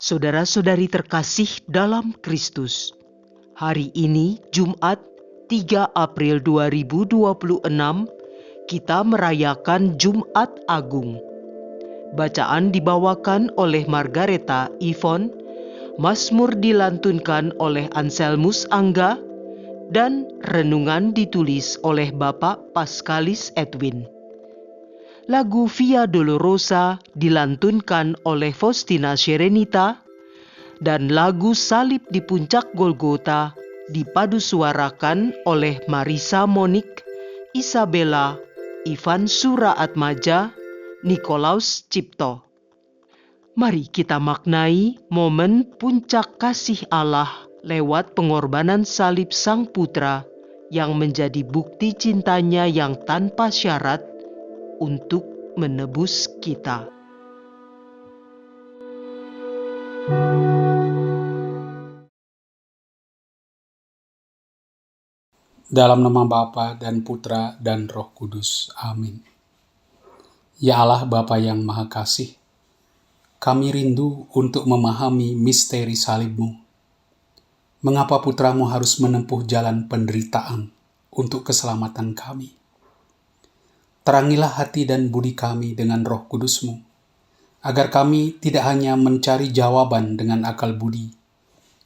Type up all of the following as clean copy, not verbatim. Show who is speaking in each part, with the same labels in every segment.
Speaker 1: Saudara-saudari terkasih dalam Kristus, hari ini Jumat 3 April 2026 kita merayakan Jumat Agung. Bacaan dibawakan oleh Margareta Yvonne, Mazmur dilantunkan oleh Anselmus Angga, dan renungan ditulis oleh Bapak Paskalis Edwin. Lagu Via Dolorosa dilantunkan oleh Faustina Serenita, dan lagu Salib di Puncak Golgota dipadusuarakan oleh Marisa Monik, Isabella, Ivan Suraatmaja, Nikolaus Cipto. Mari kita maknai momen puncak kasih Allah lewat pengorbanan salib Sang Putra yang menjadi bukti cintanya yang tanpa syarat untuk menebus kita.
Speaker 2: Dalam nama Bapa dan Putra dan Roh Kudus. Amin. Ya Allah Bapa yang Maha Kasih, kami rindu untuk memahami misteri salib-Mu. Mengapa Putra-Mu harus menempuh jalan penderitaan untuk keselamatan kami? Terangilah hati dan budi kami dengan Roh Kudus-Mu, agar kami tidak hanya mencari jawaban dengan akal budi,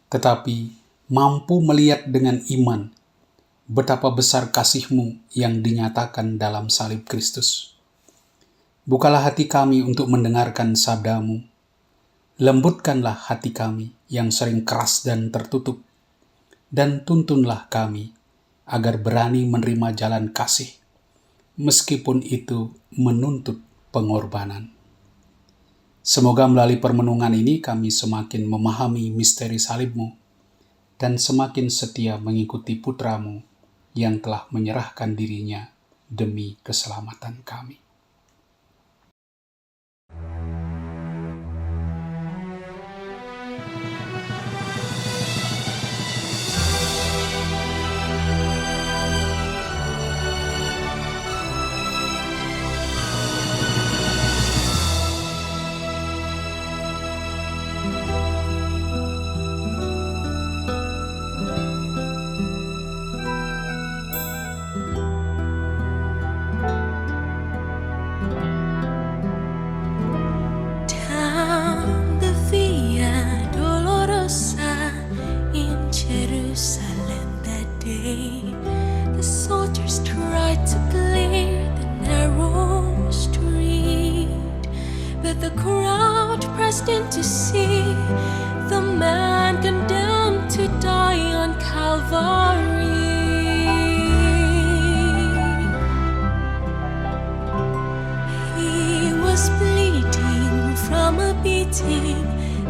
Speaker 2: tetapi mampu melihat dengan iman betapa besar kasih-Mu yang dinyatakan dalam salib Kristus. Bukalah hati kami untuk mendengarkan sabda-Mu. Lembutkanlah hati kami yang sering keras dan tertutup, dan tuntunlah kami agar berani menerima jalan kasih, meskipun itu menuntut pengorbanan. Semoga melalui permenungan ini kami semakin memahami misteri salib-Mu dan semakin setia mengikuti Putra-Mu yang telah menyerahkan dirinya demi keselamatan kami.
Speaker 3: The soldiers tried to clear the narrow street, but the crowd pressed in to see the man condemned to die on Calvary. He was bleeding from a beating,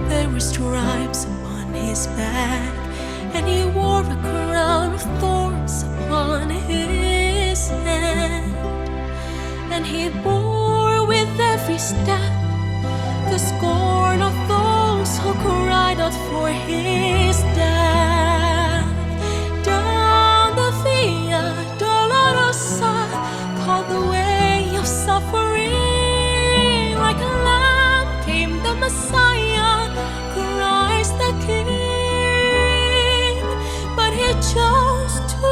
Speaker 3: there were stripes upon his back, and he wore a crown of thorns upon his head. And he bore with every step the scorn of those who cried out for his death. Down the Via Dolorosa, called the way of suffering, like a lamb came the Messiah, Christ the King. He chose to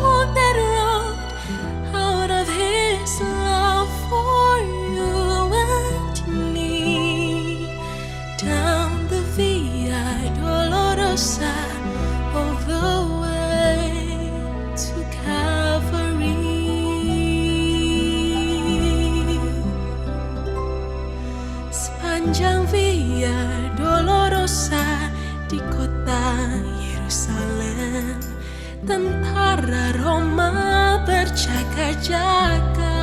Speaker 3: walk that road out of his love for you and me. Down the Via Dolorosa, all the way to Calvary. Sepanjang Via Dolorosa di kota Yerusalem, tentara Roma berjaga-jaga.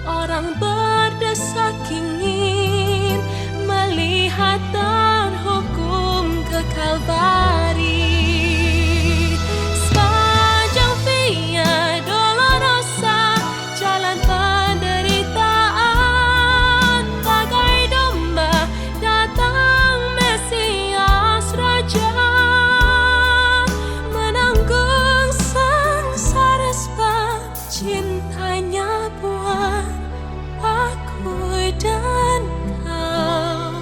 Speaker 3: Orang berdesak ingin melihat dan hukum ke Kalvari. Sepanjang Via Dolorosa, jalan penderitaan, bagai domba datang Mesias Raja. Cintanya buat aku dan kau.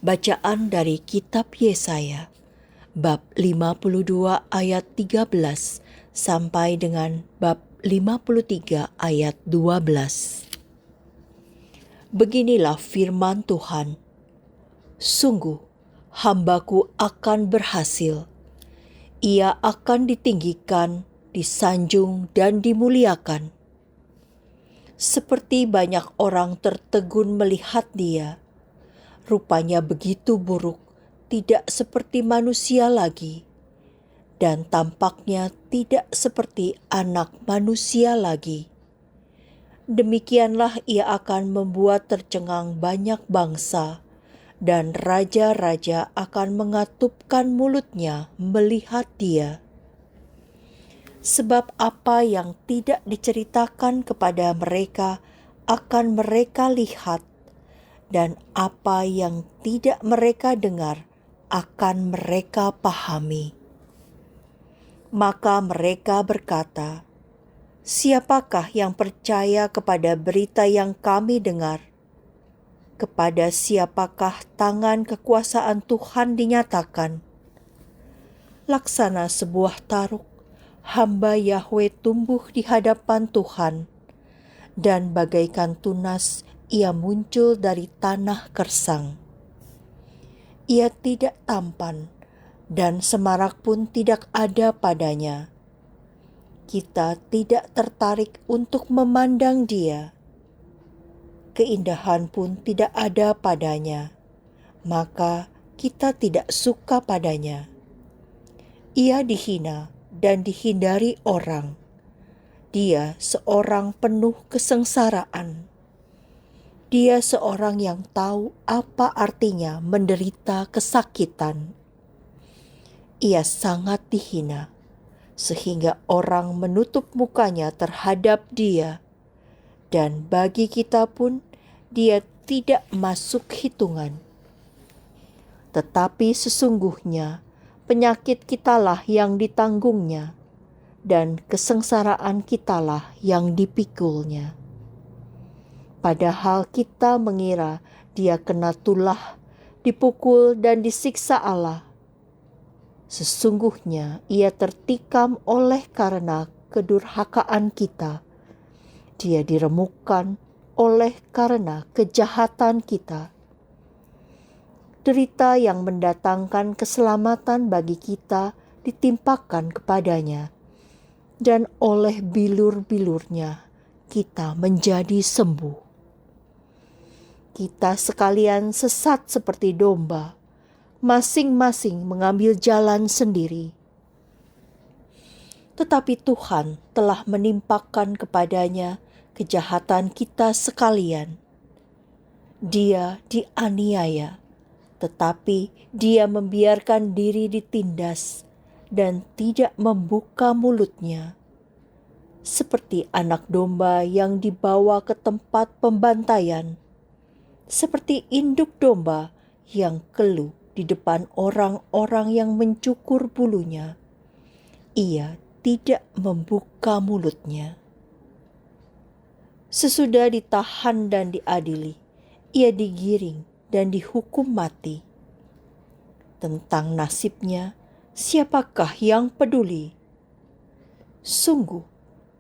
Speaker 4: Bacaan dari kitab Yesaya, bab 52 ayat 13 sampai dengan bab 53 ayat 12. Beginilah firman Tuhan. Sungguh, hambaku akan berhasil. Ia akan ditinggikan, disanjung, dan dimuliakan. Seperti banyak orang tertegun melihat dia, rupanya begitu buruk, tidak seperti manusia lagi, dan tampaknya tidak seperti anak manusia lagi. Demikianlah ia akan membuat tercengang banyak bangsa, dan raja-raja akan mengatupkan mulutnya melihat dia. Sebab apa yang tidak diceritakan kepada mereka akan mereka lihat, dan apa yang tidak mereka dengar akan mereka pahami. Maka mereka berkata, "Siapakah yang percaya kepada berita yang kami dengar? Kepada siapakah tangan kekuasaan Tuhan dinyatakan?" Laksana sebuah taruk, hamba Yahweh tumbuh di hadapan Tuhan, dan bagaikan tunas ia muncul dari tanah kersang. Ia tidak tampan, dan semarak pun tidak ada padanya. Kita tidak tertarik untuk memandang dia. Keindahan pun tidak ada padanya, maka kita tidak suka padanya. Ia dihina dan dihindari orang. Dia seorang penuh kesengsaraan. Dia seorang yang tahu apa artinya menderita kesakitan. Ia sangat dihina, sehingga orang menutup mukanya terhadap dia, dan bagi kita pun dia tidak masuk hitungan. Tetapi sesungguhnya penyakit kitalah yang ditanggungnya, dan kesengsaraan kitalah yang dipikulnya. Padahal kita mengira dia kena tulah, dipukul dan disiksa Allah. Sesungguhnya ia tertikam oleh karena kedurhakaan kita. Dia diremukkan oleh karena kejahatan kita. Derita yang mendatangkan keselamatan bagi kita ditimpakan kepadanya, dan oleh bilur-bilurnya kita menjadi sembuh. Kita sekalian sesat seperti domba, masing-masing mengambil jalan sendiri. Tetapi Tuhan telah menimpakan kepadanya kejahatan kita sekalian. Dia dianiaya, tetapi dia membiarkan diri ditindas dan tidak membuka mulutnya. Seperti anak domba yang dibawa ke tempat pembantaian, seperti induk domba yang keluh di depan orang-orang yang mencukur bulunya, ia tidak membuka mulutnya. Sesudah ditahan dan diadili, ia digiring dan dihukum mati. Tentang nasibnya, siapakah yang peduli? Sungguh,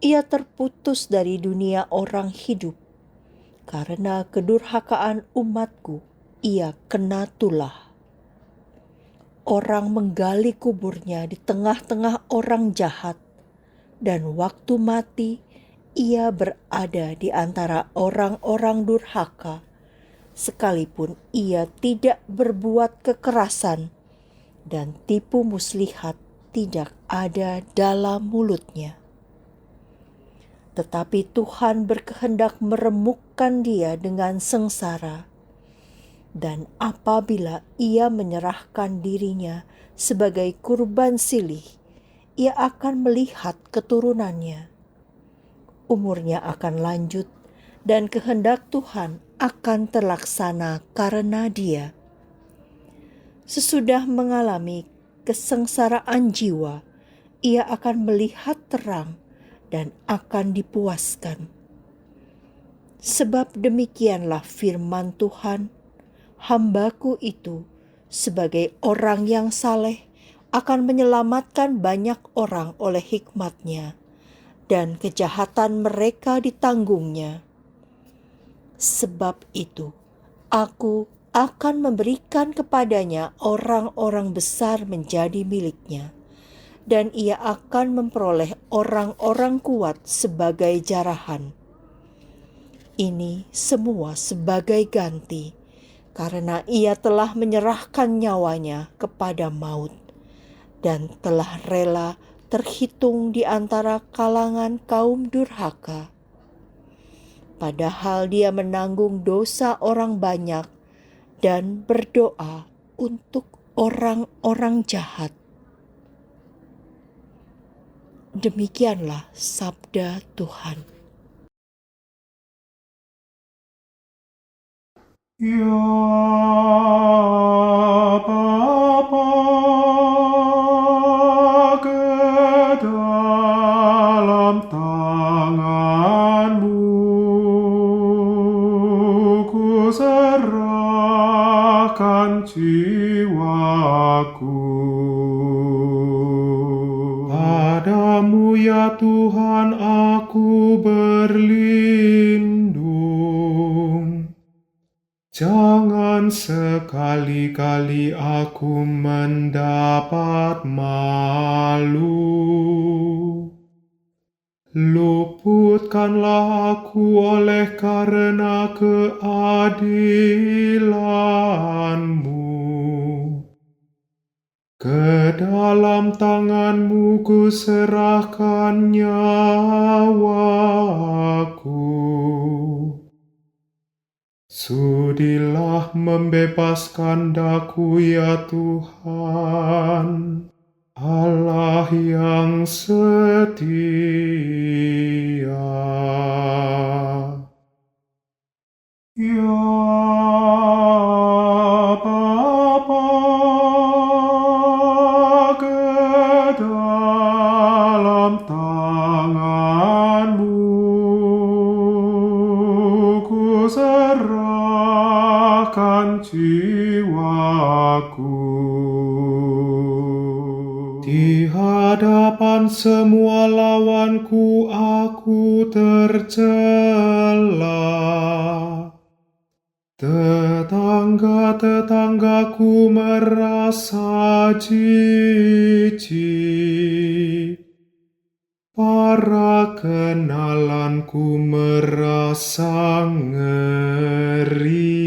Speaker 4: ia terputus dari dunia orang hidup. Karena kedurhakaan umatku, ia kena tulah. Orang menggali kuburnya di tengah-tengah orang jahat, dan waktu mati, ia berada di antara orang-orang durhaka, sekalipun ia tidak berbuat kekerasan, dan tipu muslihat tidak ada dalam mulutnya. Tetapi Tuhan berkehendak meremukkan dia dengan sengsara, dan apabila ia menyerahkan dirinya sebagai kurban silih, ia akan melihat keturunannya. Umurnya akan lanjut, dan kehendak Tuhan akan terlaksana karena dia. Sesudah mengalami kesengsaraan jiwa, ia akan melihat terang dan akan dipuaskan. Sebab demikianlah firman Tuhan, hambaku itu sebagai orang yang saleh akan menyelamatkan banyak orang oleh hikmat-Nya, dan kejahatan mereka ditanggungnya. Sebab itu, aku akan memberikan kepadanya orang-orang besar menjadi miliknya, dan ia akan memperoleh orang-orang kuat sebagai jarahan. Ini semua sebagai ganti, karena ia telah menyerahkan nyawanya kepada maut, dan telah rela terhitung di antara kalangan kaum durhaka. Padahal dia menanggung dosa orang banyak dan berdoa untuk orang-orang jahat. Demikianlah sabda Tuhan.
Speaker 5: Ya Bapa, ke dalam tangan-Mu ku serahkan jiwaku. Padamu ya Tuhan aku berlindung. Jangan sekali-kali aku mendapat malu. Luputkanlah aku oleh karena keadilan-Mu. Ke dalam tangan-Mu ku serahkan nyawaku. Sudilah membebaskan daku ya Tuhan, Allah yang setia. Ya Bapa, ke dalam tangan-Mu ku serahkan jiwaku. Di hadapan semua lawanku aku tercela. Tetangga-tetanggaku merasa jijik. Para kenalanku merasa ngeri.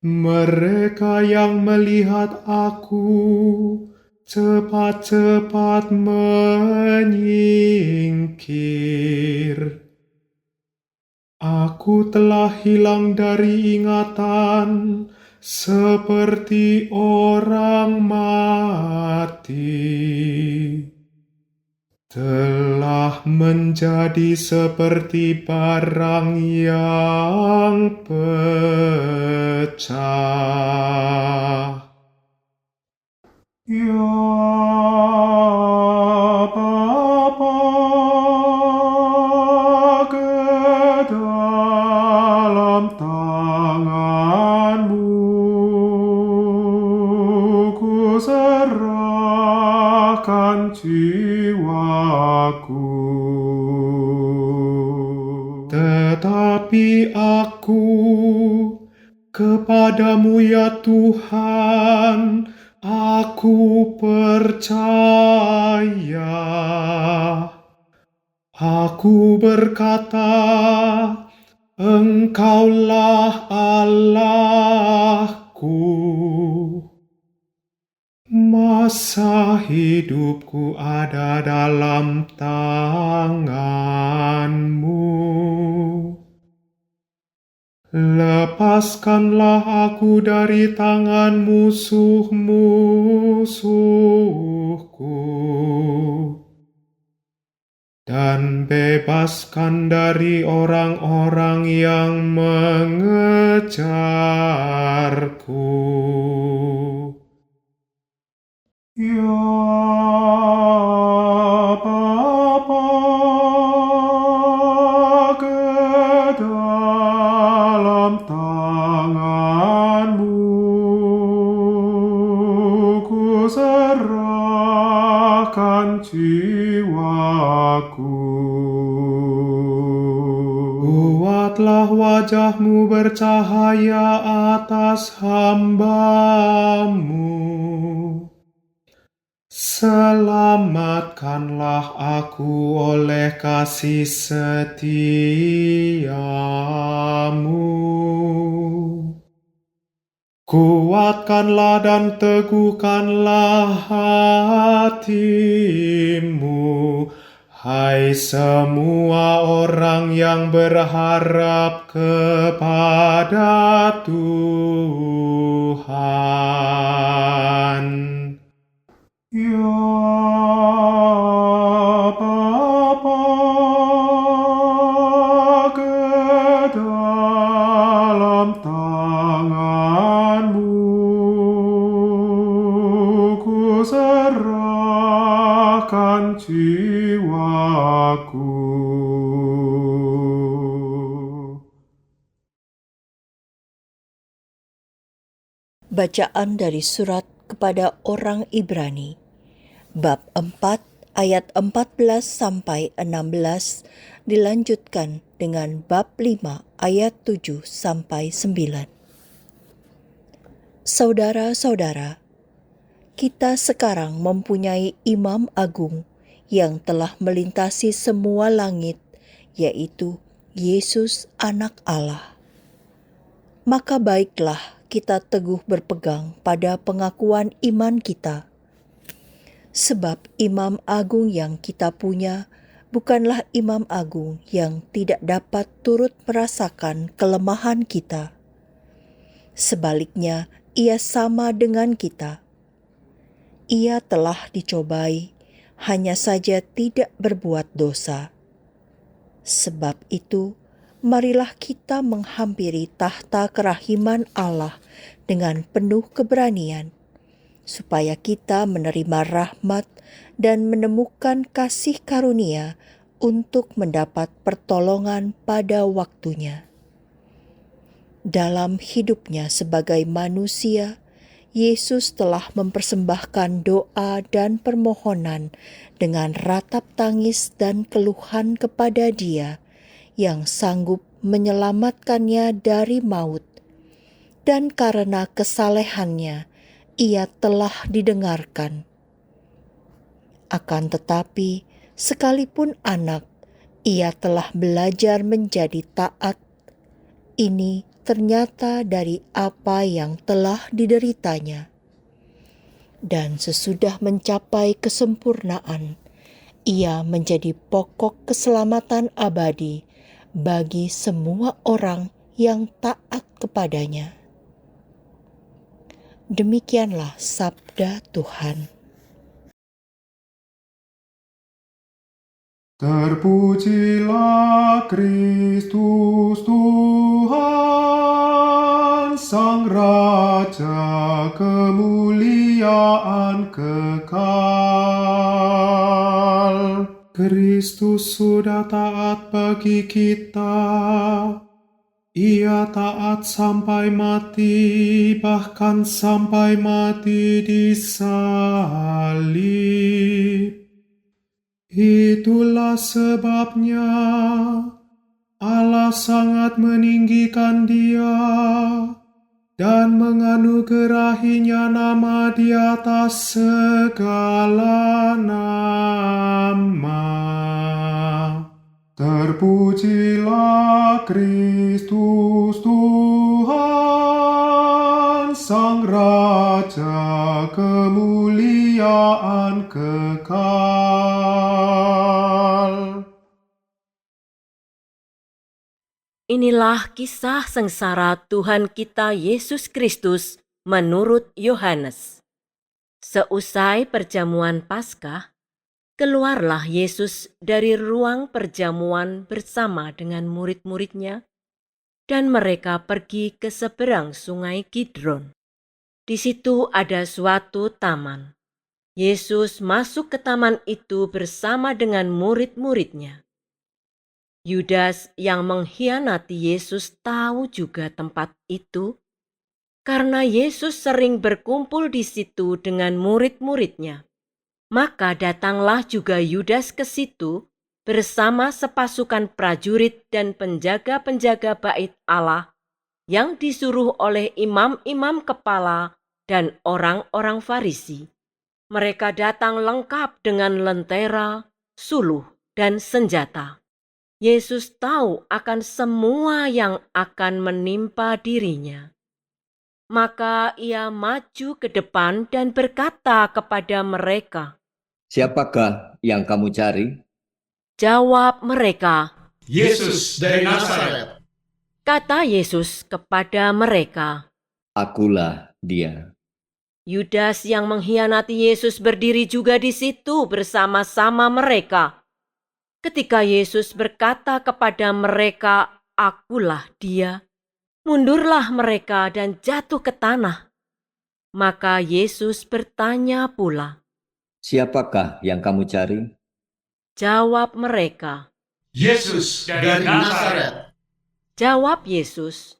Speaker 5: Mereka yang melihat aku cepat-cepat menyingkir. Aku telah hilang dari ingatan seperti orang mati. Telah menjadi seperti barang yang pecah. Ya Bapa, ke dalam tangan-Mu ku serahkan jiwaku. Tetapi aku kepadamu ya Tuhan, aku percaya. Aku berkata, Engkaulah Allahku. Masa hidupku ada dalam tangan-Mu. Lepaskanlah aku dari tangan musuh-musuhku, dan bebaskan dari orang-orang yang mengejarku. Ya Bapa, ke dalam tangan Ku serahkan jiwaku. Buatlah wajah-Mu bercahaya atas hamba-Mu. Selamatkanlah aku oleh kasih setia-Mu. Kuatkanlah dan teguhkanlah hatimu, hai semua orang yang berharap kepada Tuhan. Ya Bapa, ke dalam tangan-Mu ku serahkan jiwaku.
Speaker 4: Bacaan dari surat kepada orang Ibrani, bab 4 ayat 14 sampai 16 dilanjutkan dengan bab 5 ayat 7 sampai 9. Saudara-saudara, kita sekarang mempunyai Imam Agung yang telah melintasi semua langit, yaitu Yesus Anak Allah. Maka baiklah kita teguh berpegang pada pengakuan iman kita. Sebab Imam Agung yang kita punya bukanlah Imam Agung yang tidak dapat turut merasakan kelemahan kita. Sebaliknya, Ia sama dengan kita. Ia telah dicobai, hanya saja tidak berbuat dosa. Sebab itu, marilah kita menghampiri tahta kerahiman Allah dengan penuh keberanian, supaya kita menerima rahmat dan menemukan kasih karunia untuk mendapat pertolongan pada waktunya. Dalam hidupnya sebagai manusia, Yesus telah mempersembahkan doa dan permohonan dengan ratap tangis dan keluhan kepada Dia yang sanggup menyelamatkannya dari maut. Dan karena kesalehannya, Ia telah didengarkan. Akan tetapi, sekalipun anak, Ia telah belajar menjadi taat. Ini ternyata dari apa yang telah dideritanya. Dan sesudah mencapai kesempurnaan, Ia menjadi pokok keselamatan abadi bagi semua orang yang taat kepadanya. Demikianlah sabda Tuhan.
Speaker 5: Terpujilah Kristus Tuhan, Sang Raja kemuliaan kekal. Kristus sudah taat bagi kita. Ia taat sampai mati, bahkan sampai mati di salib. Itulah sebabnya Allah sangat meninggikan Dia dan menganugerahinya nama di atas segala nama. Terpujilah Kristus Tuhan, Sang Raja kemuliaan kekal.
Speaker 6: Inilah kisah sengsara Tuhan kita Yesus Kristus menurut Yohanes. Seusai perjamuan Paskah, keluarlah Yesus dari ruang perjamuan bersama dengan murid-muridnya, dan mereka pergi ke seberang sungai Kidron. Di situ ada suatu taman. Yesus masuk ke taman itu bersama dengan murid-muridnya. Yudas yang mengkhianati Yesus tahu juga tempat itu, karena Yesus sering berkumpul di situ dengan murid-muridnya. Maka datanglah juga Yudas ke situ bersama sepasukan prajurit dan penjaga-penjaga bait Allah yang disuruh oleh imam-imam kepala dan orang-orang Farisi. Mereka datang lengkap dengan lentera, suluh, dan senjata. Yesus tahu akan semua yang akan menimpa dirinya. Maka ia maju ke depan dan berkata kepada mereka,
Speaker 7: "Siapakah yang kamu cari?"
Speaker 6: Jawab mereka,
Speaker 5: Yesus dari Nazaret.
Speaker 6: kata Yesus kepada mereka.
Speaker 7: "Akulah dia."
Speaker 6: Yudas yang mengkhianati Yesus berdiri juga di situ bersama-sama mereka. Ketika Yesus berkata kepada mereka, "Akulah dia," mundurlah mereka dan jatuh ke tanah. Maka Yesus bertanya pula.
Speaker 7: "Siapakah yang kamu cari?"
Speaker 6: Jawab mereka.
Speaker 5: Yesus dari Nazaret.
Speaker 6: Jawab Yesus.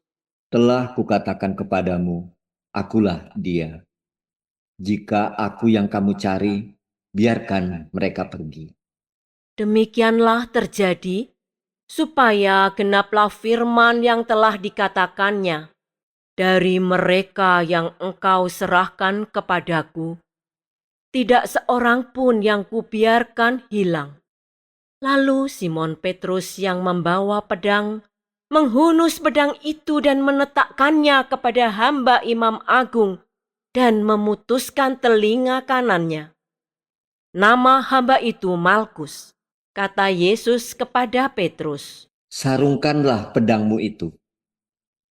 Speaker 7: "Telah kukatakan kepadamu, akulah dia. Jika aku yang kamu cari, biarkan mereka pergi."
Speaker 6: Demikianlah terjadi, supaya genaplah firman yang telah dikatakannya. Dari mereka yang engkau serahkan kepadaku, tidak seorang pun yang kubiarkan hilang. Lalu Simon Petrus yang membawa pedang, menghunus pedang itu dan meletakkannya kepada hamba Imam Agung dan memutuskan telinga kanannya. Nama hamba itu Malkus. Kata Yesus kepada Petrus,
Speaker 7: "Sarungkanlah pedangmu itu.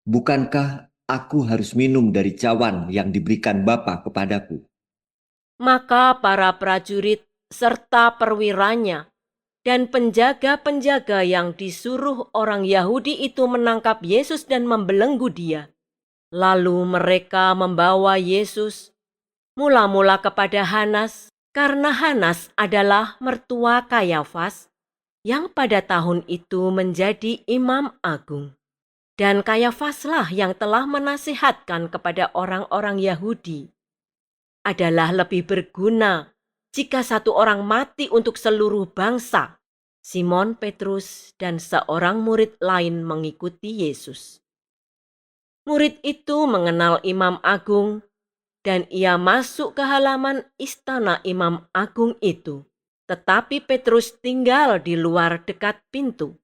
Speaker 7: Bukankah aku harus minum dari cawan yang diberikan Bapa kepadaku?"
Speaker 6: maka para prajurit serta perwiranya dan penjaga-penjaga yang disuruh orang Yahudi itu menangkap Yesus dan membelenggu dia. Lalu mereka membawa Yesus mula-mula kepada Hanas, karena Hanas adalah mertua Kayafas yang pada tahun itu menjadi imam agung. Dan Kayafaslah yang telah menasihatkan kepada orang-orang Yahudi, adalah lebih berguna jika satu orang mati untuk seluruh bangsa. Simon Petrus dan seorang murid lain mengikuti Yesus. Murid itu mengenal Imam Agung, dan ia masuk ke halaman istana Imam Agung itu. Tetapi Petrus tinggal di luar dekat pintu.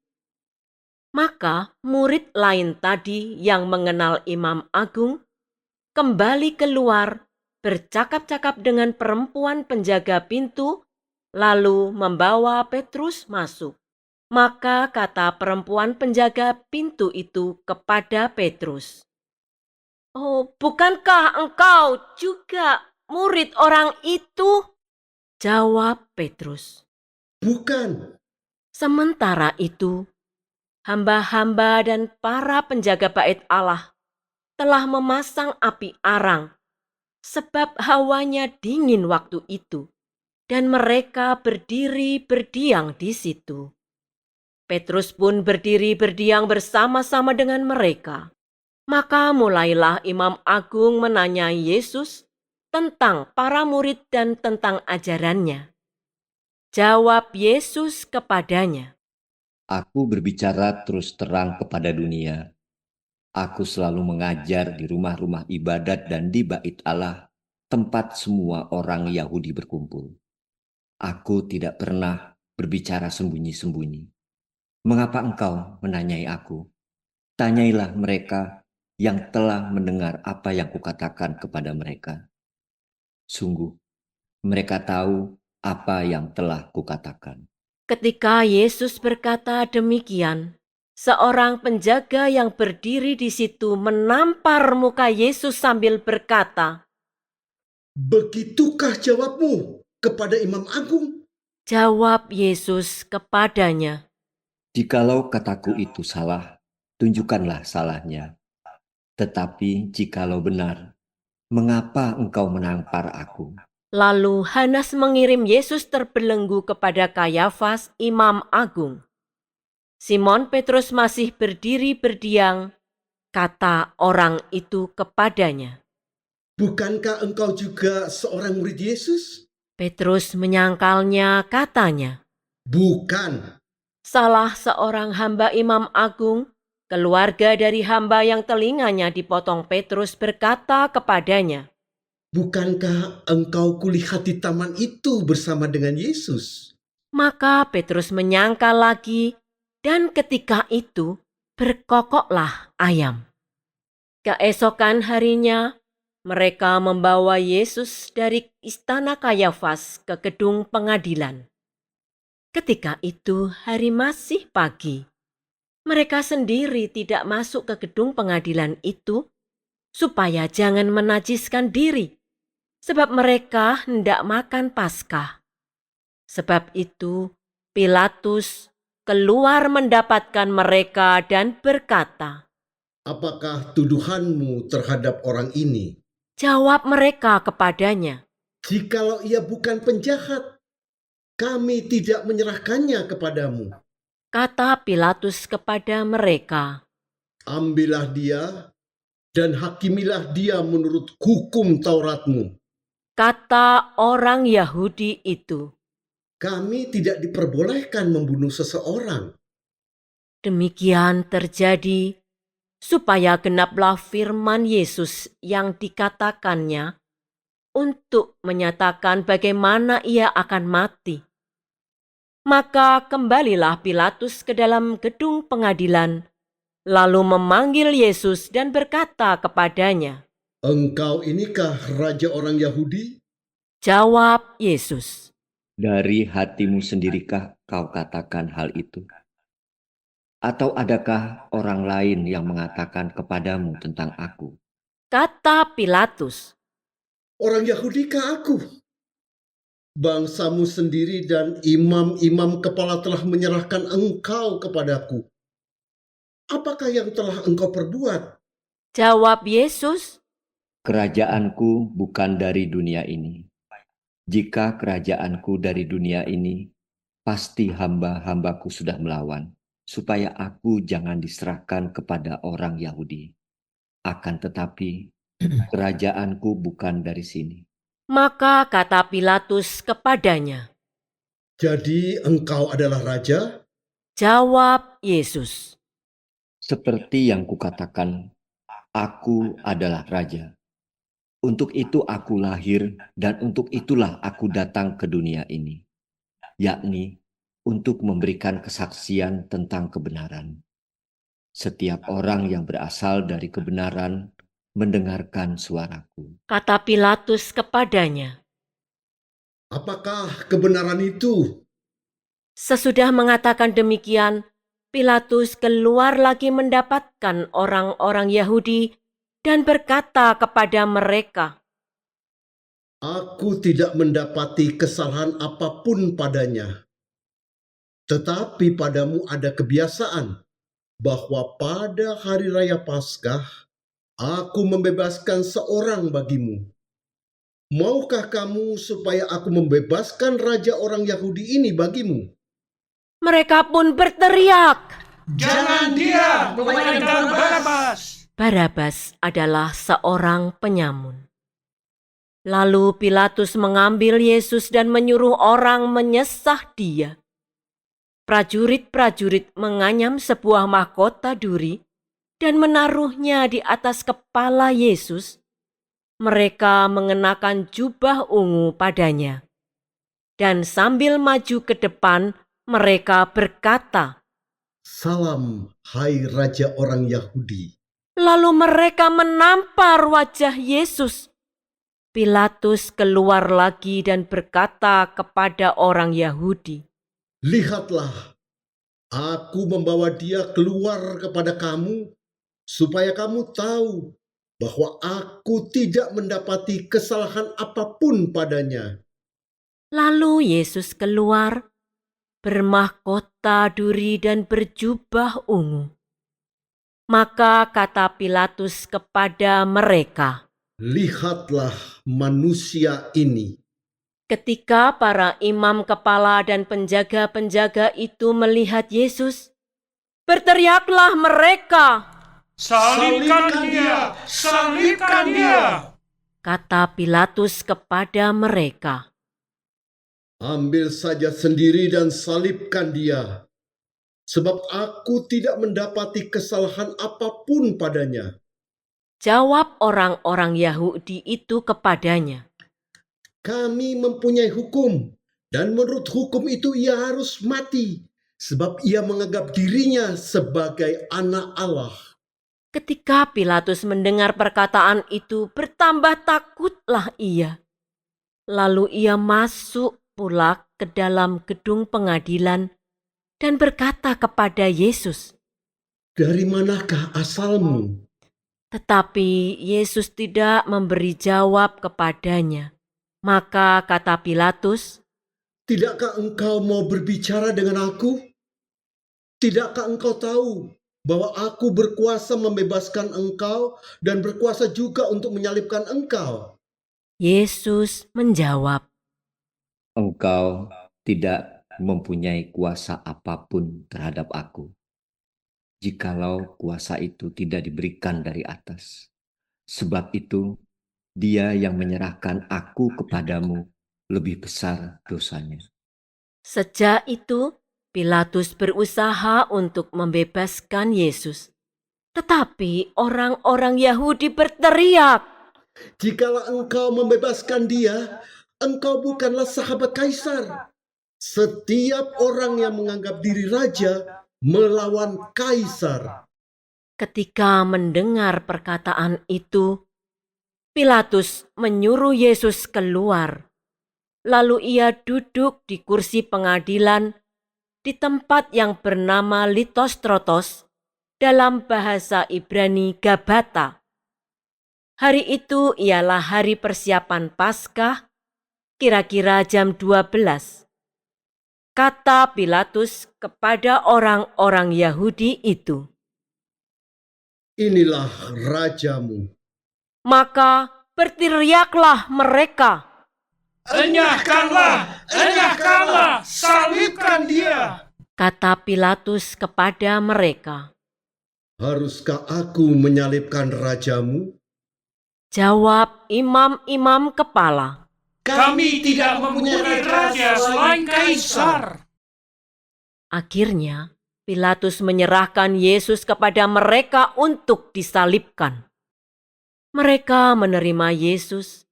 Speaker 6: Maka murid lain tadi yang mengenal Imam Agung kembali keluar, bercakap-cakap dengan perempuan penjaga pintu, lalu membawa Petrus masuk. Maka kata perempuan penjaga pintu itu kepada Petrus, "Oh, bukankah engkau juga murid orang itu?" Jawab Petrus,
Speaker 8: "Bukan."
Speaker 6: Sementara itu, hamba-hamba dan para penjaga bait Allah telah memasang api arang, sebab hawanya dingin waktu itu, dan mereka berdiri berdiam di situ. Petrus pun berdiri berdiam bersama-sama dengan mereka. Maka mulailah Imam Agung menanyai Yesus tentang para murid dan tentang ajarannya. Jawab Yesus kepadanya,
Speaker 7: "Aku berbicara terus terang kepada dunia. Aku selalu mengajar di rumah-rumah ibadat dan di bait Allah, tempat semua orang Yahudi berkumpul. Aku tidak pernah berbicara sembunyi-sembunyi. Mengapa engkau menanyai aku? Tanyailah mereka yang telah mendengar apa yang kukatakan kepada mereka. Sungguh, mereka tahu apa yang telah kukatakan."
Speaker 6: Ketika Yesus berkata demikian, seorang penjaga yang berdiri di situ menampar muka Yesus sambil berkata,
Speaker 8: "Begitukah jawabmu kepada Imam Agung?"
Speaker 6: Jawab Yesus kepadanya,
Speaker 7: "Jikalau kataku itu salah, tunjukkanlah salahnya. Tetapi jikalau benar, mengapa engkau menampar aku?"
Speaker 6: Lalu Hanas mengirim Yesus terbelenggu kepada Kayafas, Imam Agung. Simon Petrus masih berdiri berdiam, kata orang itu kepadanya.
Speaker 8: Bukankah engkau juga seorang murid Yesus?
Speaker 6: Petrus menyangkalnya, katanya,
Speaker 8: Bukan.
Speaker 6: salah seorang hamba Imam Agung, keluarga dari hamba yang telinganya dipotong Petrus, berkata kepadanya,
Speaker 8: Bukankah engkau kulihat di taman itu bersama dengan Yesus?
Speaker 6: Maka Petrus menyangkal lagi, dan ketika itu berkokoklah ayam. Keesokan harinya, mereka membawa Yesus dari istana Kayafas ke gedung pengadilan. Ketika itu hari masih pagi. Mereka sendiri tidak masuk ke gedung pengadilan itu supaya jangan menajiskan diri, sebab mereka hendak makan Paskah. Sebab itu Pilatus keluar mendapatkan mereka dan berkata,
Speaker 8: Apakah tuduhanmu terhadap orang ini?
Speaker 6: jawab mereka kepadanya,
Speaker 8: Jikalau ia bukan penjahat, kami tidak menyerahkannya kepadamu.
Speaker 6: kata Pilatus kepada mereka.
Speaker 8: Ambillah dia dan hakimilah dia menurut hukum Tauratmu.
Speaker 6: Kata orang Yahudi itu.
Speaker 8: Kami tidak diperbolehkan membunuh seseorang.
Speaker 6: Demikian terjadi supaya genaplah firman Yesus yang dikatakannya untuk menyatakan bagaimana ia akan mati. Maka kembalilah Pilatus ke dalam gedung pengadilan, lalu memanggil Yesus dan berkata kepadanya,
Speaker 8: Engkau inikah raja orang Yahudi?
Speaker 6: jawab Yesus,
Speaker 7: Dari hatimu sendirikah kau katakan hal itu? Atau adakah orang lain yang mengatakan kepadamu tentang aku?
Speaker 6: kata Pilatus.
Speaker 8: Orang Yahudikah aku? Bangsamu sendiri dan imam-imam kepala telah menyerahkan engkau kepadaku. Apakah yang telah engkau perbuat?
Speaker 6: Jawab Yesus,
Speaker 7: Kerajaanku bukan dari dunia ini. Jika kerajaanku dari dunia ini, pasti hamba-hambaku sudah melawan, supaya aku jangan diserahkan kepada orang Yahudi. Akan tetapi, kerajaanku bukan dari sini.
Speaker 6: maka kata Pilatus kepadanya,
Speaker 8: Jadi engkau adalah raja?
Speaker 6: jawab Yesus,
Speaker 7: Seperti yang kukatakan, aku adalah raja. Untuk itu aku lahir dan untuk itulah aku datang ke dunia ini, yakni untuk memberikan kesaksian tentang kebenaran. Setiap orang yang berasal dari kebenaran mendengarkan suaraku.
Speaker 6: kata Pilatus kepadanya.
Speaker 8: Apakah kebenaran itu?
Speaker 6: Sesudah mengatakan demikian, Pilatus keluar lagi mendapatkan orang-orang Yahudi dan berkata kepada mereka,
Speaker 8: Aku tidak mendapati kesalahan apapun padanya. Tetapi padamu ada kebiasaan bahwa pada hari raya Paskah aku membebaskan seorang bagimu. Maukah kamu supaya aku membebaskan raja orang Yahudi ini bagimu?
Speaker 6: mereka pun berteriak,
Speaker 5: Jangan dia, melainkan Barabas.
Speaker 6: Barabas adalah seorang penyamun. Lalu Pilatus mengambil Yesus dan menyuruh orang menyesah dia. Prajurit-prajurit menganyam sebuah mahkota duri dan menaruhnya di atas kepala Yesus. Mereka mengenakan jubah ungu padanya. Dan sambil maju ke depan, mereka berkata,
Speaker 8: Salam, hai raja orang Yahudi.
Speaker 6: lalu mereka menampar wajah Yesus. Pilatus keluar lagi dan berkata kepada orang Yahudi,
Speaker 8: Lihatlah, aku membawa dia keluar kepada kamu, supaya kamu tahu bahwa aku tidak mendapati kesalahan apapun padanya.
Speaker 6: Lalu Yesus keluar, bermahkota duri dan berjubah ungu. Maka kata Pilatus kepada mereka,
Speaker 8: Lihatlah manusia ini.
Speaker 6: ketika para imam kepala dan penjaga-penjaga itu melihat Yesus, berteriaklah mereka,
Speaker 5: Salibkan dia! Salibkan dia!
Speaker 6: Kata Pilatus kepada mereka.
Speaker 8: Ambil saja sendiri dan salibkan dia, sebab aku tidak mendapati kesalahan apapun padanya.
Speaker 6: Jawab orang-orang Yahudi itu kepadanya.
Speaker 8: Kami mempunyai hukum, dan menurut hukum itu ia harus mati, sebab ia menganggap dirinya sebagai anak Allah.
Speaker 6: Ketika Pilatus mendengar perkataan itu, bertambah takutlah ia. Lalu ia masuk pula ke dalam gedung pengadilan dan berkata kepada Yesus.
Speaker 8: Dari manakah asalmu?
Speaker 6: Tetapi Yesus tidak memberi jawab kepadanya. Maka kata Pilatus,
Speaker 8: Tidakkah engkau mau berbicara dengan aku? Tidakkah engkau tahu bahwa aku berkuasa membebaskan engkau dan berkuasa juga untuk menyalibkan engkau?
Speaker 6: Yesus menjawab,
Speaker 7: Engkau tidak mempunyai kuasa apapun terhadap aku, jikalau kuasa itu tidak diberikan dari atas. Sebab itu, dia yang menyerahkan aku kepadamu lebih besar dosanya.
Speaker 6: Sejak itu, Pilatus berusaha untuk membebaskan Yesus. Tetapi orang-orang Yahudi berteriak,
Speaker 8: Jikalau engkau membebaskan dia, engkau bukanlah sahabat kaisar. Setiap orang yang menganggap diri raja melawan kaisar.
Speaker 6: ketika mendengar perkataan itu, Pilatus menyuruh Yesus keluar. Lalu ia duduk di kursi pengadilan di tempat yang bernama Litostrotos, dalam bahasa Ibrani Gabata. Hari itu ialah hari persiapan Paskah, kira-kira jam 12. Kata Pilatus kepada orang-orang Yahudi itu.
Speaker 8: Inilah rajamu.
Speaker 6: Maka berteriaklah mereka.
Speaker 5: Enyahkanlah! Enyahkanlah! Salibkan dia!
Speaker 6: Kata Pilatus kepada mereka.
Speaker 8: Haruskah aku menyalibkan rajamu?
Speaker 6: Jawab imam-imam kepala.
Speaker 5: Kami tidak mempunyai raja selain kaisar.
Speaker 6: Akhirnya, Pilatus menyerahkan Yesus kepada mereka untuk disalibkan. Mereka menerima Yesus.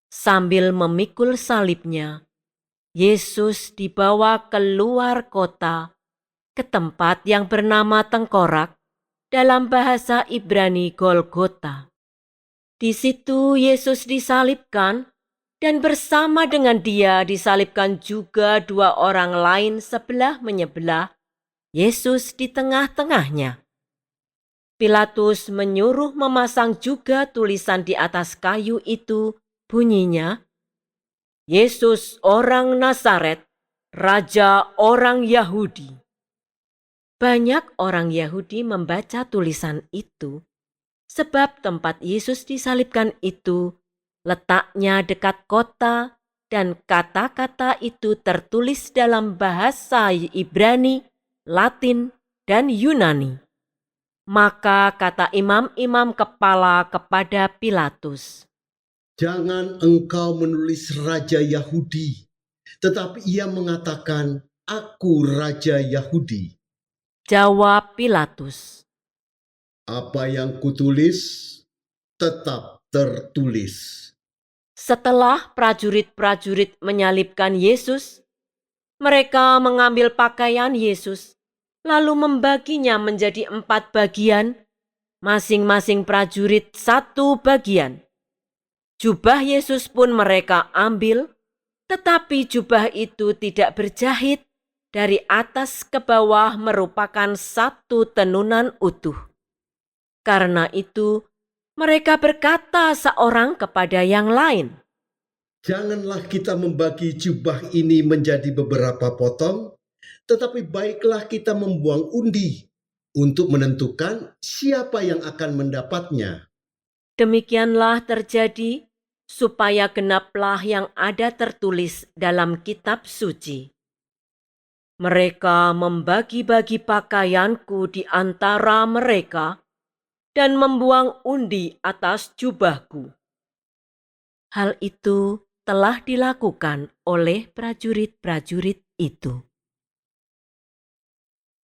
Speaker 6: Sambil memikul salibnya, Yesus dibawa keluar kota ke tempat yang bernama Tengkorak, dalam bahasa Ibrani Golgota. Di situ Yesus disalibkan, dan bersama dengan dia disalibkan juga dua orang lain sebelah menyebelah, Yesus di tengah-tengahnya. Pilatus menyuruh memasang juga tulisan di atas kayu itu, bunyinya, Yesus orang Nazaret, Raja orang Yahudi. Banyak orang Yahudi membaca tulisan itu, sebab tempat Yesus disalibkan itu letaknya dekat kota, dan kata-kata itu tertulis dalam bahasa Ibrani, Latin, dan Yunani. Maka kata imam-imam kepala kepada Pilatus,
Speaker 8: Jangan engkau menulis Raja Yahudi, tetapi ia mengatakan, Aku Raja Yahudi.
Speaker 6: jawab Pilatus.
Speaker 8: Apa yang kutulis tetap tertulis.
Speaker 6: Setelah prajurit-prajurit menyalibkan Yesus, mereka mengambil pakaian Yesus, lalu membaginya menjadi 4 bagian, masing-masing prajurit 1 bagian. Jubah Yesus pun mereka ambil, tetapi jubah itu tidak berjahit, dari atas ke bawah merupakan 1 tenunan utuh. Karena itu, mereka berkata seorang kepada yang lain,
Speaker 8: Janganlah kita membagi jubah ini menjadi beberapa potong, tetapi baiklah kita membuang undi untuk menentukan siapa yang akan mendapatnya.
Speaker 6: Demikianlah terjadi, supaya genaplah yang ada tertulis dalam kitab suci. Mereka membagi-bagi pakaianku di antara mereka, dan membuang undi atas jubahku." Hal itu telah dilakukan oleh prajurit-prajurit itu.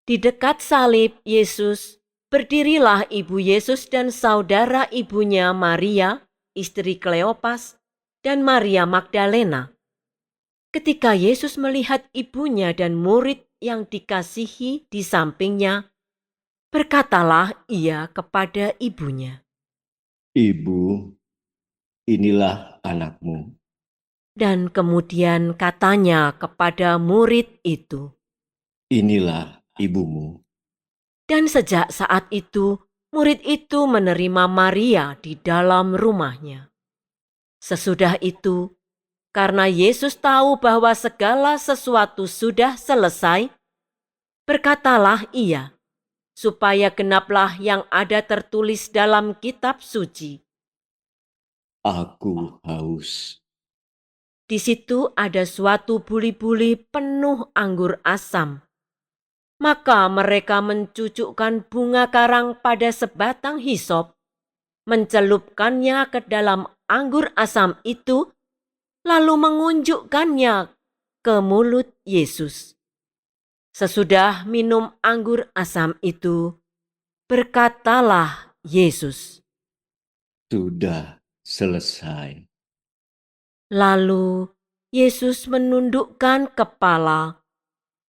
Speaker 6: Di dekat salib Yesus, berdirilah ibu Yesus dan saudara ibunya Maria, istri Kleopas, dan Maria Magdalena. Ketika Yesus melihat ibunya dan murid yang dikasihi di sampingnya, berkatalah ia kepada ibunya,
Speaker 7: Ibu, inilah anakmu.
Speaker 6: dan kemudian katanya kepada murid itu.
Speaker 7: Inilah ibumu.
Speaker 6: Dan sejak saat itu, murid itu menerima Maria di dalam rumahnya. Sesudah itu, karena Yesus tahu bahwa segala sesuatu sudah selesai, berkatalah ia, supaya genaplah yang ada tertulis dalam kitab suci.
Speaker 7: Aku haus.
Speaker 6: Di situ ada suatu buli-buli penuh anggur asam. Maka mereka mencucukkan bunga karang pada sebatang hisop, mencelupkannya ke dalam anggur asam itu, lalu mengunjukkannya ke mulut Yesus. Sesudah minum anggur asam itu, berkatalah Yesus,
Speaker 7: Sudah selesai.
Speaker 6: Lalu Yesus menundukkan kepala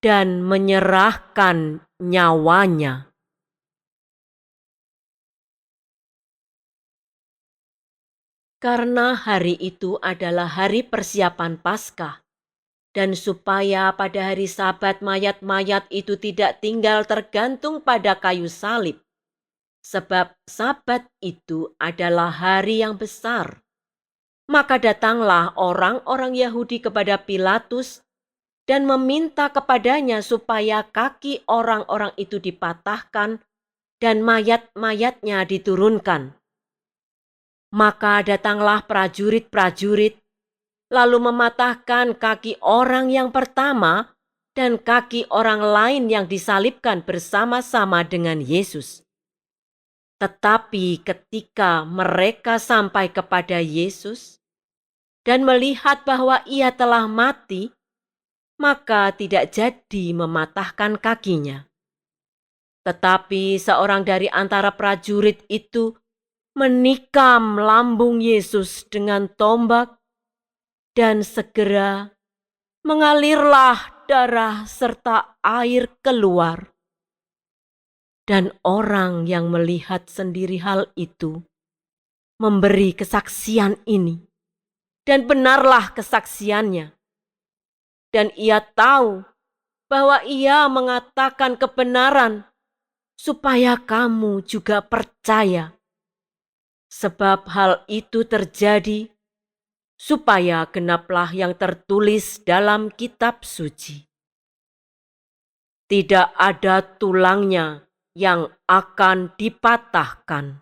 Speaker 6: dan menyerahkan nyawanya. Karena hari itu adalah hari persiapan Paskah, dan supaya pada hari Sabat mayat-mayat itu tidak tinggal tergantung pada kayu salib, sebab Sabat itu adalah hari yang besar. Maka datanglah orang-orang Yahudi kepada Pilatus dan meminta kepadanya supaya kaki orang-orang itu dipatahkan dan mayat-mayatnya diturunkan. Maka datanglah prajurit-prajurit, lalu mematahkan kaki orang yang pertama dan kaki orang lain yang disalibkan bersama-sama dengan Yesus. Tetapi ketika mereka sampai kepada Yesus dan melihat bahwa ia telah mati, maka tidak jadi mematahkan kakinya. Tetapi seorang dari antara prajurit itu menikam lambung Yesus dengan tombak, dan segera mengalirlah darah serta air keluar. Dan orang yang melihat sendiri hal itu memberi kesaksian ini, dan benarlah kesaksiannya. Dan ia tahu bahwa ia mengatakan kebenaran supaya kamu juga percaya. Sebab hal itu terjadi supaya genaplah yang tertulis dalam kitab suci. Tidak ada tulangnya yang akan dipatahkan.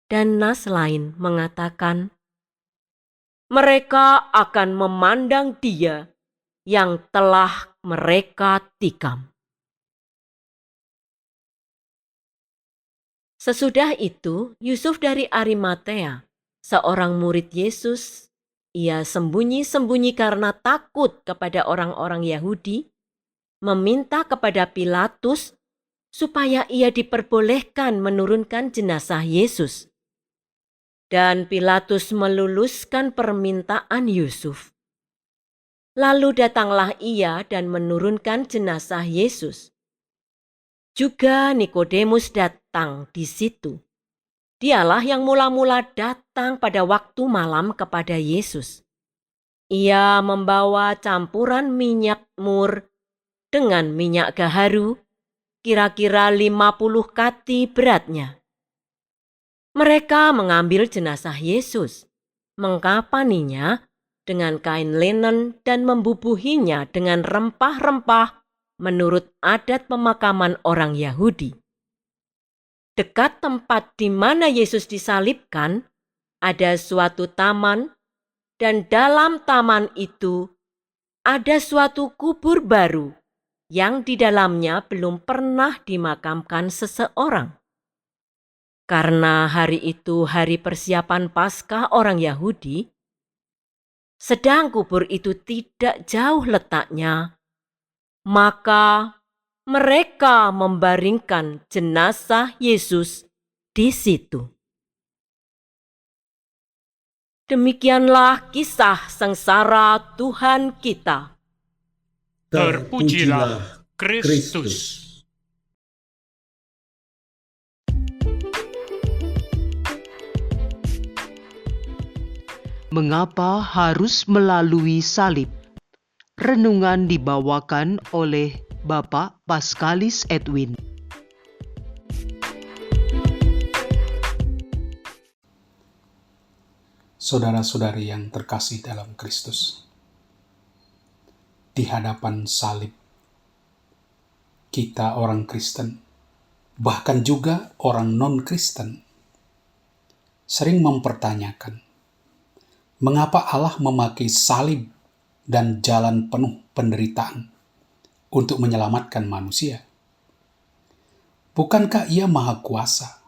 Speaker 6: Dan nas lain mengatakan, mereka akan memandang dia yang telah mereka tikam. Sesudah itu, Yusuf dari Arimatea, seorang murid Yesus, ia sembunyi-sembunyi karena takut kepada orang-orang Yahudi, meminta kepada Pilatus supaya ia diperbolehkan menurunkan jenazah Yesus. Dan Pilatus meluluskan permintaan Yusuf. Lalu datanglah ia dan menurunkan jenazah Yesus. Juga Nikodemus datang di situ. Dialah yang mula-mula datang pada waktu malam kepada Yesus. Ia membawa campuran minyak mur dengan minyak gaharu, kira-kira 50 kati beratnya. Mereka mengambil jenazah Yesus, mengkafaninya dengan kain linen dan membubuhinya dengan rempah-rempah menurut adat pemakaman orang Yahudi. Dekat tempat di mana Yesus disalibkan, ada suatu taman, dan dalam taman itu ada suatu kubur baru yang di dalamnya belum pernah dimakamkan seseorang. Karena hari itu hari persiapan Paskah orang Yahudi, sedang kubur itu tidak jauh letaknya, maka mereka membaringkan jenazah Yesus di situ. Demikianlah kisah sengsara Tuhan kita.
Speaker 5: Terpujilah Kristus.
Speaker 1: Mengapa harus melalui salib? Renungan dibawakan oleh Bapak Paskalis Edwin.
Speaker 2: Saudara-saudari yang terkasih dalam Kristus, di hadapan salib, kita orang Kristen, bahkan juga orang non-Kristen, sering mempertanyakan, mengapa Allah memakai salib dan jalan penuh penderitaan untuk menyelamatkan manusia? Bukankah Ia Maha Kuasa?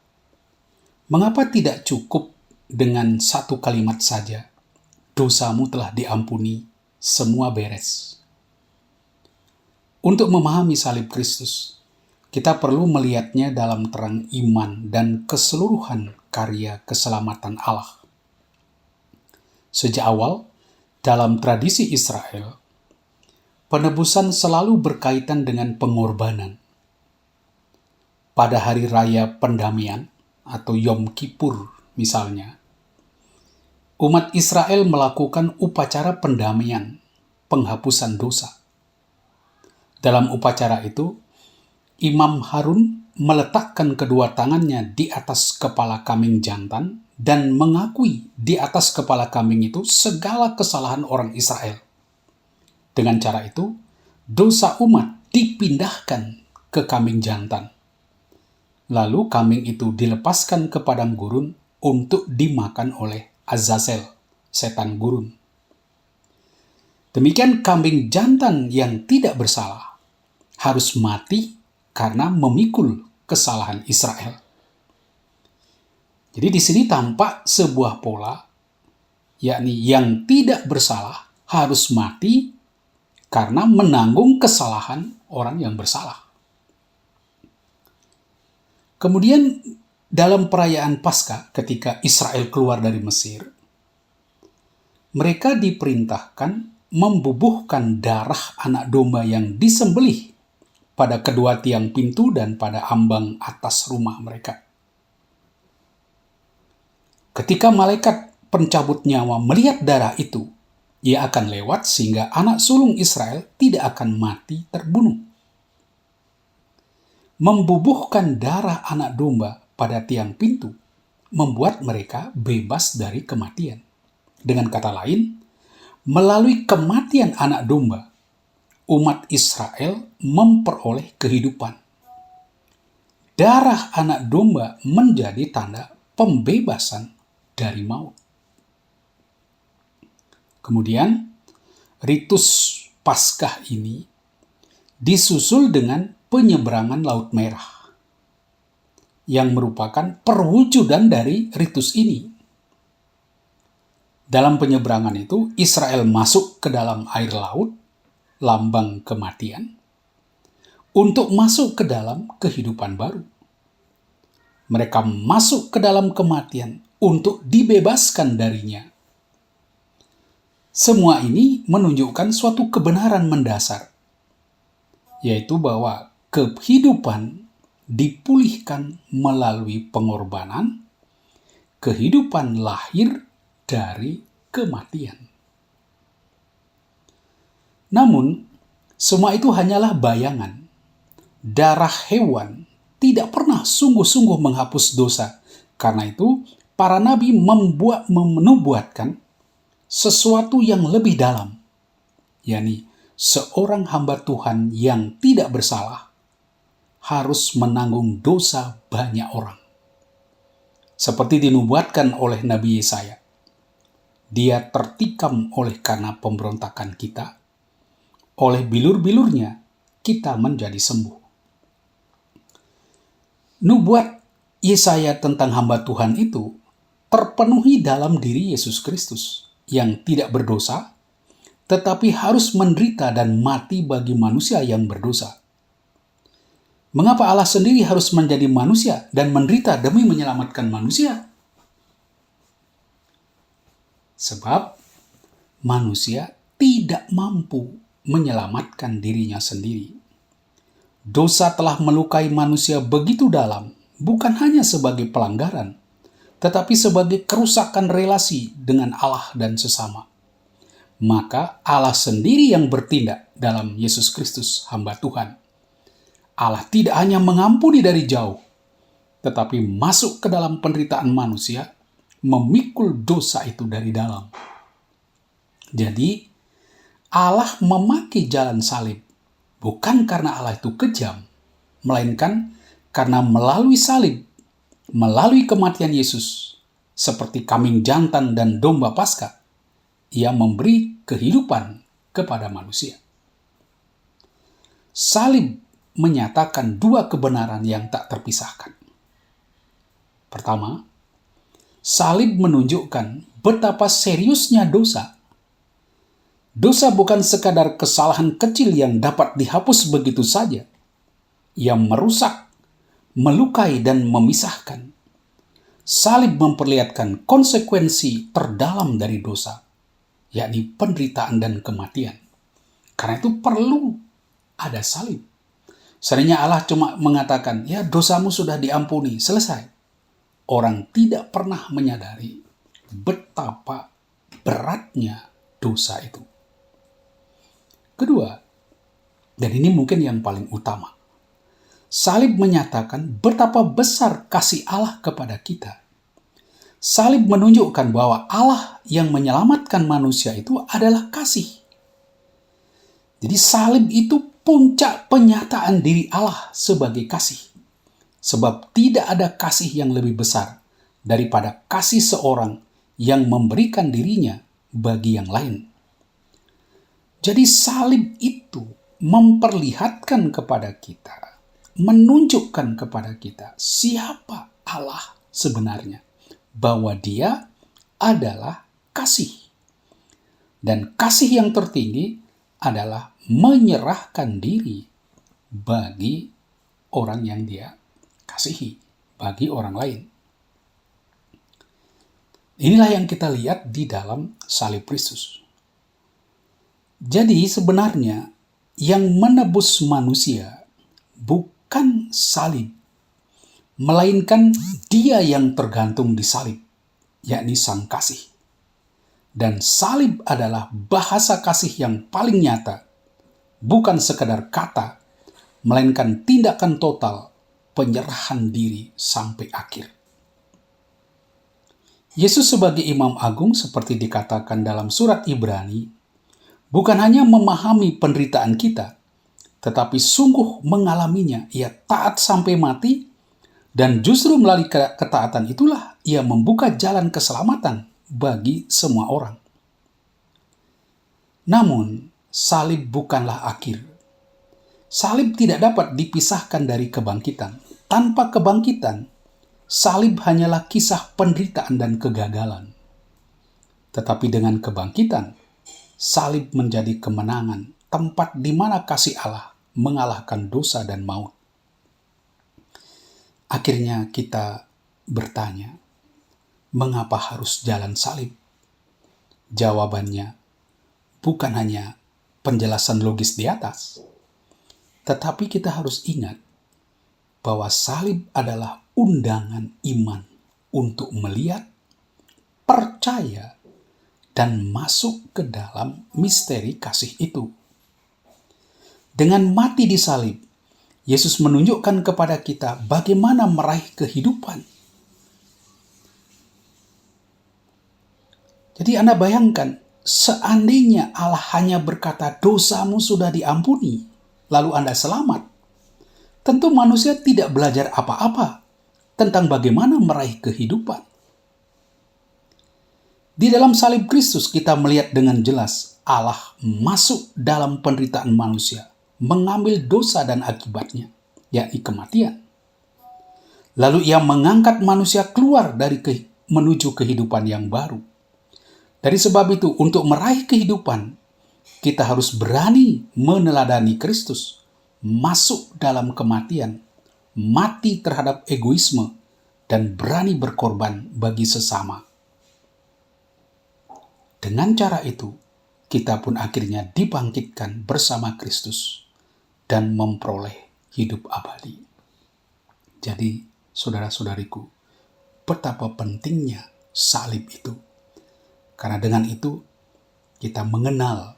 Speaker 2: Mengapa tidak cukup dengan satu kalimat saja, dosamu telah diampuni, semua beres? Untuk memahami salib Kristus, kita perlu melihatnya dalam terang iman dan keseluruhan karya keselamatan Allah. Sejak awal, dalam tradisi Israel, penebusan selalu berkaitan dengan pengorbanan. Pada hari raya pendamaian atau Yom Kippur misalnya, umat Israel melakukan upacara pendamaian, penghapusan dosa. Dalam upacara itu, Imam Harun meletakkan kedua tangannya di atas kepala kambing jantan dan mengakui di atas kepala kambing itu segala kesalahan orang Israel. Dengan cara itu, dosa umat dipindahkan ke kambing jantan. Lalu kambing itu dilepaskan ke padang gurun untuk dimakan oleh Azazel, setan gurun. Demikian kambing jantan yang tidak bersalah harus mati karena memikul kesalahan Israel. Jadi di sini tampak sebuah pola, yakni yang tidak bersalah harus mati karena menanggung kesalahan orang yang bersalah. Kemudian dalam perayaan Paskah ketika Israel keluar dari Mesir, mereka diperintahkan membubuhkan darah anak domba yang disembelih pada kedua tiang pintu dan pada ambang atas rumah mereka. Ketika malaikat pencabut nyawa melihat darah itu, ia akan lewat sehingga anak sulung Israel tidak akan mati terbunuh. Membubuhkan darah anak domba pada tiang pintu membuat mereka bebas dari kematian. Dengan kata lain, melalui kematian anak domba, umat Israel memperoleh kehidupan. Darah anak domba menjadi tanda pembebasan dari maut. Kemudian, ritus Paskah ini disusul dengan penyeberangan Laut Merah, yang merupakan perwujudan dari ritus ini. Dalam penyeberangan itu, Israel masuk ke dalam air laut, lambang kematian, untuk masuk ke dalam kehidupan baru. Mereka masuk ke dalam kematian untuk dibebaskan darinya. Semua ini menunjukkan suatu kebenaran mendasar, yaitu bahwa kehidupan dipulihkan melalui pengorbanan, kehidupan lahir dari kematian. Namun, semua itu hanyalah bayangan. Darah hewan tidak pernah sungguh-sungguh menghapus dosa. Karena itu, para nabi menubuatkan sesuatu yang lebih dalam, yakni seorang hamba Tuhan yang tidak bersalah harus menanggung dosa banyak orang. Seperti dinubuatkan oleh Nabi Yesaya, Dia tertikam oleh karena pemberontakan kita, oleh bilur-bilurnya kita menjadi sembuh. Nubuat Yesaya tentang hamba Tuhan itu terpenuhi dalam diri Yesus Kristus yang tidak berdosa, tetapi harus menderita dan mati bagi manusia yang berdosa. Mengapa Allah sendiri harus menjadi manusia dan menderita demi menyelamatkan manusia? Sebab manusia tidak mampu menyelamatkan dirinya sendiri. Dosa telah melukai manusia begitu dalam, bukan hanya sebagai pelanggaran, tetapi sebagai kerusakan relasi dengan Allah dan sesama. Maka Allah sendiri yang bertindak dalam Yesus Kristus, hamba Tuhan. Allah tidak hanya mengampuni dari jauh, tetapi masuk ke dalam penderitaan manusia, memikul dosa itu dari dalam. Jadi, Allah memakai jalan salib bukan karena Allah itu kejam, melainkan karena melalui salib, melalui kematian Yesus, seperti kambing jantan dan domba Paskah, Ia memberi kehidupan kepada manusia. Salib menyatakan dua kebenaran yang tak terpisahkan. Pertama, salib menunjukkan betapa seriusnya dosa. Dosa bukan sekadar kesalahan kecil yang dapat dihapus begitu saja. Ia merusak, melukai, dan memisahkan. Salib memperlihatkan konsekuensi terdalam dari dosa, yakni penderitaan dan kematian. Karena itu perlu ada salib. Seringnya Allah cuma mengatakan, ya dosamu sudah diampuni, selesai. Orang tidak pernah menyadari betapa beratnya dosa itu. Kedua, dan ini mungkin yang paling utama, salib menyatakan betapa besar kasih Allah kepada kita. Salib menunjukkan bahwa Allah yang menyelamatkan manusia itu adalah kasih. Jadi salib itu puncak penyataan diri Allah sebagai kasih. Sebab tidak ada kasih yang lebih besar daripada kasih seorang yang memberikan dirinya bagi yang lain. Jadi salib itu memperlihatkan kepada kita, menunjukkan kepada kita siapa Allah sebenarnya. Bahwa Dia adalah kasih. Dan kasih yang tertinggi adalah menyerahkan diri bagi orang yang Dia kasihi, bagi orang lain. Inilah yang kita lihat di dalam salib Kristus. Jadi sebenarnya yang menebus manusia bukan salib, melainkan Dia yang tergantung di salib, yakni Sang Kasih. Dan salib adalah bahasa kasih yang paling nyata, bukan sekadar kata, melainkan tindakan total penyerahan diri sampai akhir. Yesus sebagai Imam Agung seperti dikatakan dalam surat Ibrani, bukan hanya memahami penderitaan kita, tetapi sungguh mengalaminya. Ia taat sampai mati, dan justru melalui ketaatan itulah Ia membuka jalan keselamatan bagi semua orang. Namun, salib bukanlah akhir. Salib tidak dapat dipisahkan dari kebangkitan. Tanpa kebangkitan, salib hanyalah kisah penderitaan dan kegagalan. Tetapi dengan kebangkitan, salib menjadi kemenangan, tempat di mana kasih Allah mengalahkan dosa dan maut. Akhirnya kita bertanya, mengapa harus jalan salib? Jawabannya bukan hanya penjelasan logis di atas, tetapi kita harus ingat bahwa salib adalah undangan iman untuk melihat, percaya, dan masuk ke dalam misteri kasih itu. Dengan mati di salib, Yesus menunjukkan kepada kita bagaimana meraih kehidupan. Jadi Anda bayangkan, seandainya Allah hanya berkata dosamu sudah diampuni, lalu Anda selamat, tentu manusia tidak belajar apa-apa tentang bagaimana meraih kehidupan. Di dalam salib Kristus kita melihat dengan jelas Allah masuk dalam penderitaan manusia, mengambil dosa dan akibatnya, yakni kematian. Lalu ia mengangkat manusia keluar menuju kehidupan yang baru. Dari sebab itu, untuk meraih kehidupan, kita harus berani meneladani Kristus, masuk dalam kematian, mati terhadap egoisme, dan berani berkorban bagi sesama. Dengan cara itu, kita pun akhirnya dibangkitkan bersama Kristus dan memperoleh hidup abadi. Jadi, saudara-saudariku, betapa pentingnya salib itu. Karena dengan itu, kita mengenal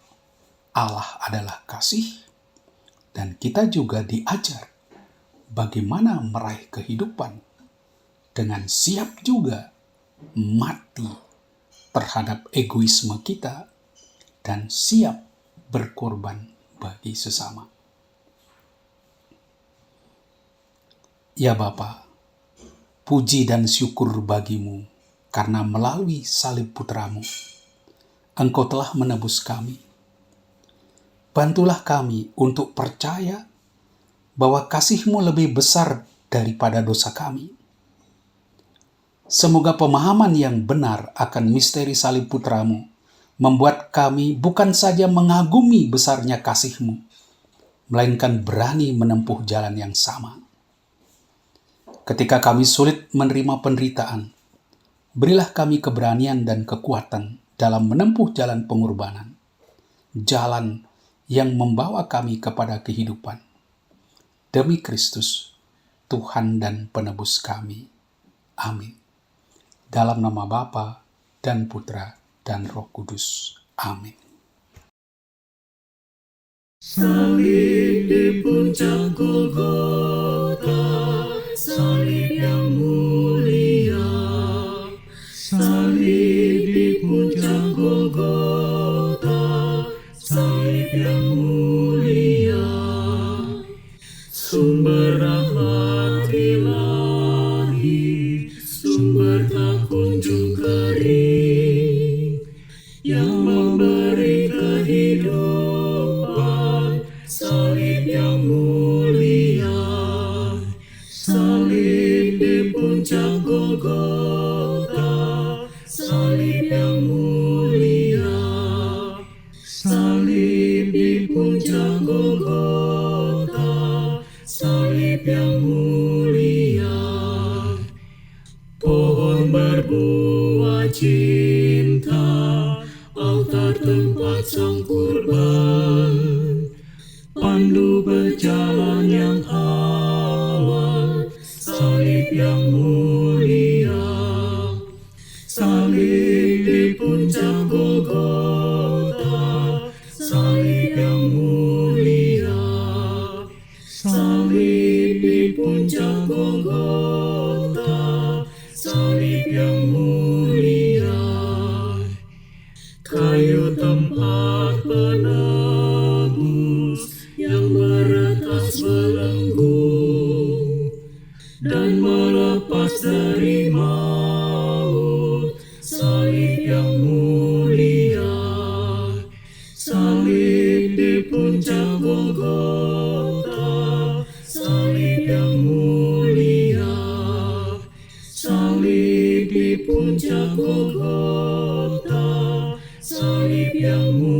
Speaker 2: Allah adalah kasih, dan kita juga diajar bagaimana meraih kehidupan dengan siap juga mati terhadap egoisme kita dan siap berkorban bagi sesama. Ya Bapa, puji dan syukur bagimu karena melalui salib putramu, Engkau telah menebus kami. Bantulah kami untuk percaya bahwa kasih-Mu lebih besar daripada dosa kami. Semoga pemahaman yang benar akan misteri salib putramu membuat kami bukan saja mengagumi besarnya kasih-Mu, melainkan berani menempuh jalan yang sama. Ketika kami sulit menerima penderitaan, berilah kami keberanian dan kekuatan dalam menempuh jalan pengorbanan, jalan yang membawa kami kepada kehidupan. Demi Kristus, Tuhan dan Penebus kami. Amin. Dalam nama Bapa dan Putra dan Roh Kudus. Amin.
Speaker 3: Salib di puncak Golgota, salib yang mulia, salib di puncak Golgota, salib yang mulia, sumber rahmat ilahi, sumber tak kunjung kering, yang memberi kehidupan, salib yang mulia, salib di puncak Golgota, salib yang mulia, salib di puncak Golgota, salib yang mulia. Pohon berbuah cinta, altar tempat sang kurban, pandu berjalan yang aman, salib yang mulia, salib di puncak Golgota, salib yang mulia, salib di puncak Golgota, salib yang mulia. Kayu tempat penebus yang meretas belenggu dan melepas dari maut, salib yang mulia, salib di puncak Golgota, salib yang mulia, salib di puncak Golgota, salib yang mulia.